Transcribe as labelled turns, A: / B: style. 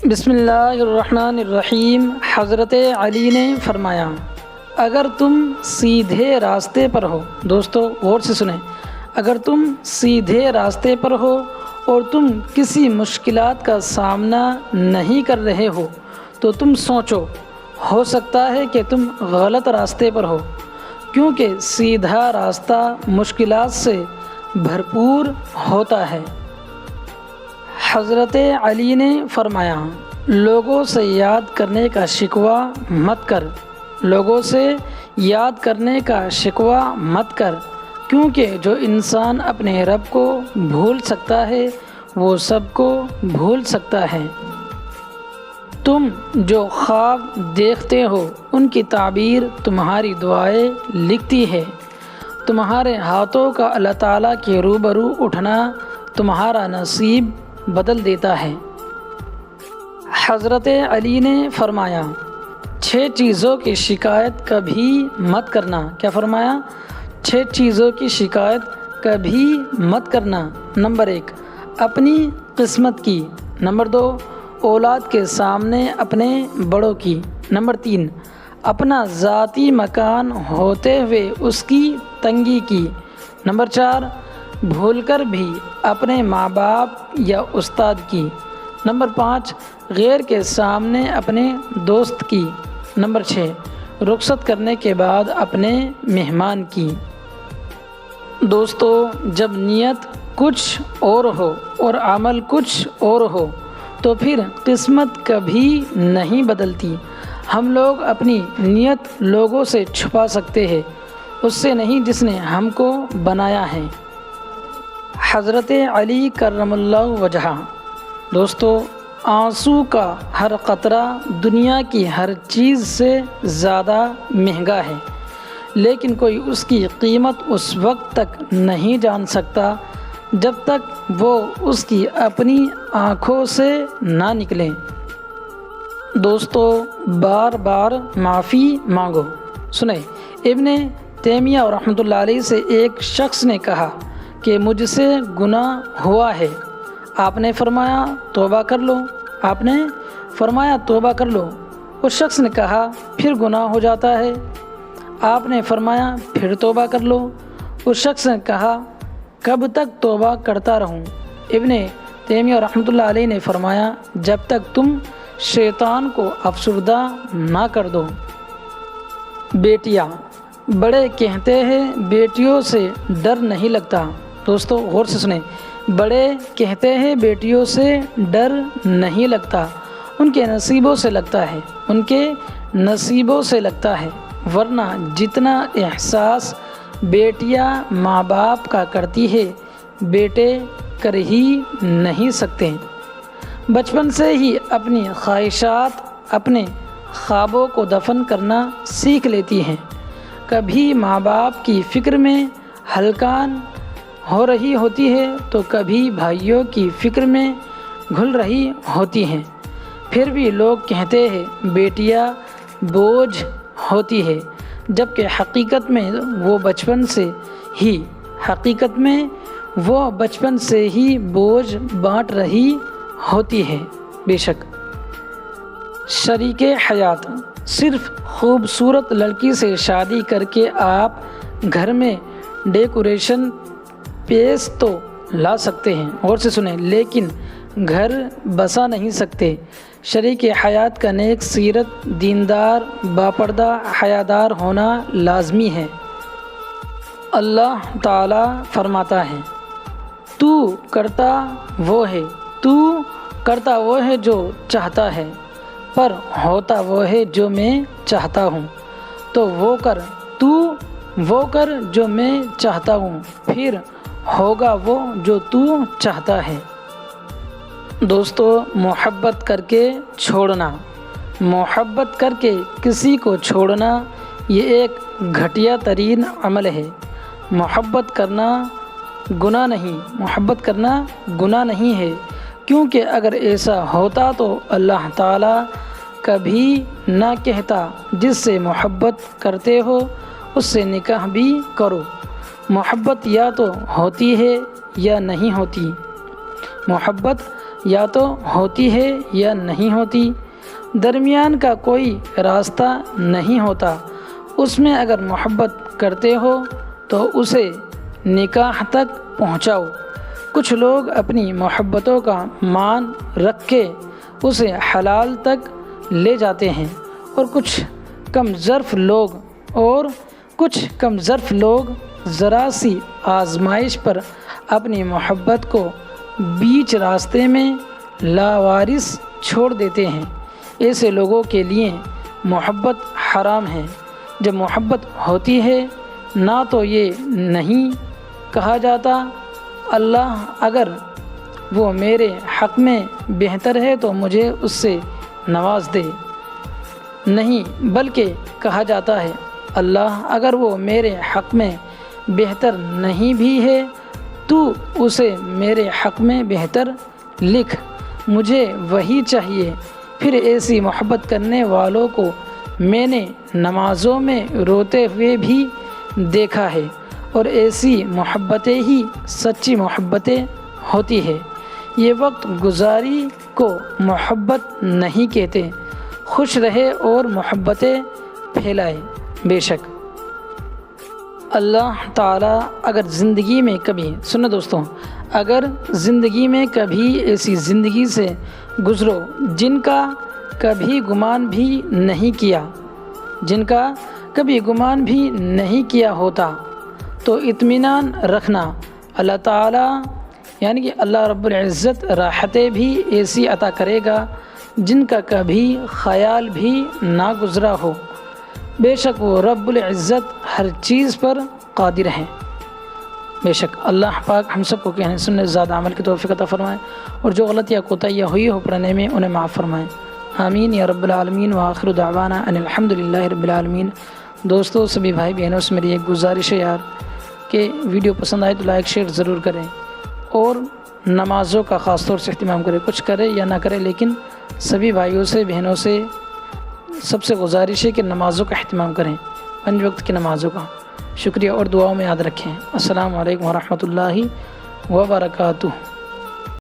A: بسم اللہ الرحمن الرحیم۔ حضرت علی نے فرمایا، اگر تم سیدھے راستے پر ہو، دوستو غور سے سنیں، اگر تم سیدھے راستے پر ہو اور تم کسی مشکلات کا سامنا نہیں کر رہے ہو تو تم سوچو، ہو سکتا ہے کہ تم غلط راستے پر ہو، کیونکہ سیدھا راستہ مشکلات سے بھرپور ہوتا ہے۔ حضرت علی نے فرمایا، لوگوں سے یاد کرنے کا شکوہ مت کر، لوگوں سے یاد کرنے کا شکوہ مت کر، کیونکہ جو انسان اپنے رب کو بھول سکتا ہے وہ سب کو بھول سکتا ہے۔ تم جو خواب دیکھتے ہو ان کی تعبیر تمہاری دعائیں لکھتی ہے، تمہارے ہاتھوں کا اللہ تعالیٰ کے روبرو اٹھنا تمہارا نصیب بدل دیتا ہے۔ حضرت علی نے فرمایا، 6 چیزوں کی شکایت کبھی مت کرنا۔ کیا فرمایا؟ 6 چیزوں کی شکایت کبھی مت کرنا۔ نمبر 1، اپنی قسمت کی۔ نمبر 2، اولاد کے سامنے اپنے بڑوں کی۔ نمبر 3، اپنا ذاتی مکان ہوتے ہوئے اس کی تنگی کی۔ نمبر 4، بھول کر بھی اپنے ماں باپ یا استاد کی۔ نمبر 5، غیر کے سامنے اپنے دوست کی۔ نمبر 6، رخصت کرنے کے بعد اپنے مہمان کی۔ دوستو، جب نیت کچھ اور ہو اور عمل کچھ اور ہو تو پھر قسمت کبھی نہیں بدلتی۔ ہم لوگ اپنی نیت لوگوں سے چھپا سکتے ہیں، اس سے نہیں جس نے ہم کو بنایا ہے۔ حضرت علی کرم اللہ وجہہ۔ دوستو، آنسو کا ہر قطرہ دنیا کی ہر چیز سے زیادہ مہنگا ہے، لیکن کوئی اس کی قیمت اس وقت تک نہیں جان سکتا جب تک وہ اس کی اپنی آنکھوں سے نہ نکلے۔ دوستو، بار بار معافی مانگو۔ سنیں، ابن تیمیہ رحمۃ اللہ علیہ سے ایک شخص نے کہا کہ مجھ سے گناہ ہوا ہے۔ آپ نے فرمایا توبہ کر لو۔ آپ نے فرمایا توبہ کر لو۔ اس شخص نے کہا پھر گناہ ہو جاتا ہے۔ آپ نے فرمایا پھر توبہ کر لو۔ اس شخص نے کہا کب تک توبہ کرتا رہوں؟ ابن تیمیہ رحمۃ اللہ علیہ نے فرمایا جب تک تم شیطان کو افسردہ نہ کر دو۔ بیٹیاں، بڑے کہتے ہیں بیٹیوں سے ڈر نہیں لگتا۔ دوستو غور سے سنیں، بڑے کہتے ہیں بیٹیوں سے ڈر نہیں لگتا، ان کے نصیبوں سے لگتا ہے، ان کے نصیبوں سے لگتا ہے، ورنہ جتنا احساس بیٹیاں ماں باپ کا کرتی ہے بیٹے کر ہی نہیں سکتے۔ بچپن سے ہی اپنی خواہشات، اپنے خوابوں کو دفن کرنا سیکھ لیتی ہیں۔ کبھی ماں باپ کی فکر میں ہلکان ہو رہی ہوتی ہے تو کبھی بھائیوں کی فکر میں گھل رہی ہوتی ہیں، پھر بھی لوگ کہتے ہیں بیٹیاں بوجھ ہوتی ہے، جبکہ حقیقت میں وہ بچپن سے ہی بوجھ بانٹ رہی ہوتی ہے۔ بے شک شریک حیات، صرف خوبصورت لڑکی سے شادی کر کے آپ گھر میں ڈیکوریشن پیس تو لا سکتے ہیں، غور سے سنیں، لیکن گھر بسا نہیں سکتے۔ شریک حیات کا نیک سیرت، دیندار، باپردہ، حیادار ہونا لازمی ہے۔ اللہ تعالیٰ فرماتا ہے، تو کرتا وہ ہے جو چاہتا ہے، پر ہوتا وہ ہے جو میں چاہتا ہوں، تو وہ کر جو میں چاہتا ہوں، پھر ہوگا وہ جو تو چاہتا ہے۔ دوستو، محبت کر کے چھوڑنا، محبت کر کے کسی کو چھوڑنا یہ ایک گھٹیا ترین عمل ہے۔ محبت کرنا گناہ نہیں ہے، کیونکہ اگر ایسا ہوتا تو اللہ تعالیٰ کبھی نہ کہتا جس سے محبت کرتے ہو اس سے نکاح بھی کرو۔ محبت یا تو ہوتی ہے یا نہیں ہوتی۔ محبت یا تو ہوتی ہے یا نہیں ہوتی، درمیان کا کوئی راستہ نہیں ہوتا۔ اس میں اگر محبت کرتے ہو تو اسے نکاح تک پہنچاؤ۔ کچھ لوگ اپنی محبتوں کا مان رکھ کے اسے حلال تک لے جاتے ہیں، اور کچھ کم ظرف لوگ ذرا سی آزمائش پر اپنی محبت کو بیچ راستے میں لاوارث چھوڑ دیتے ہیں۔ ایسے لوگوں کے لیے محبت حرام ہے۔ جب محبت ہوتی ہے نہ تو یہ نہیں کہا جاتا اللہ اگر وہ میرے حق میں بہتر ہے تو مجھے اس سے نواز دے، نہیں بلکہ کہا جاتا ہے اللہ اگر وہ میرے حق میں بہتر نہیں بھی ہے تو اسے میرے حق میں بہتر لکھ، مجھے وہی چاہیے۔ پھر ایسی محبت کرنے والوں کو میں نے نمازوں میں روتے ہوئے بھی دیکھا ہے، اور ایسی محبتیں ہی سچی محبتیں ہوتی ہے۔ یہ وقت گزاری کو محبت نہیں کہتے۔ خوش رہے اور محبتیں پھیلائے۔ بے شک اللہ تعالیٰ اگر زندگی میں کبھی اگر زندگی میں کبھی ایسی زندگی سے گزرو جن کا کبھی گمان بھی نہیں کیا ہوتا تو اطمینان رکھنا اللہ تعالیٰ یعنی کہ اللہ رب العزت راحتیں بھی ایسی عطا کرے گا جن کا کبھی خیال بھی نہ گزرا ہو۔ بے شک وہ رب العزت ہر چیز پر قادر ہیں۔ بے شک اللہ پاک ہم سب کو کہنے سننے زیادہ عمل کی توفیق عطا فرمائے، اور جو غلط یا کوتاہیاں ہوئی ہو پڑھنے میں انہیں معاف فرمائے، آمین یا رب العالمین۔ وآخر دعوانا ان الحمدللہ رب العالمین۔ دوستو سبھی بھائی بہنوں سے میری ایک گزارش ہے یار کہ ویڈیو پسند آئے تو لائک شیئر ضرور کریں، اور نمازوں کا خاص طور سے اہتمام کریں، کچھ کرے یا نہ کرے لیکن سبھی بھائیوں سے بہنوں سے سب سے گزارش ہے کہ نمازوں کا اہتمام کریں، 5 وقت کی نمازوں کا۔ شکریہ، اور دعاؤں میں یاد رکھیں۔ السلام علیکم ورحمۃ اللہ وبرکاتہ۔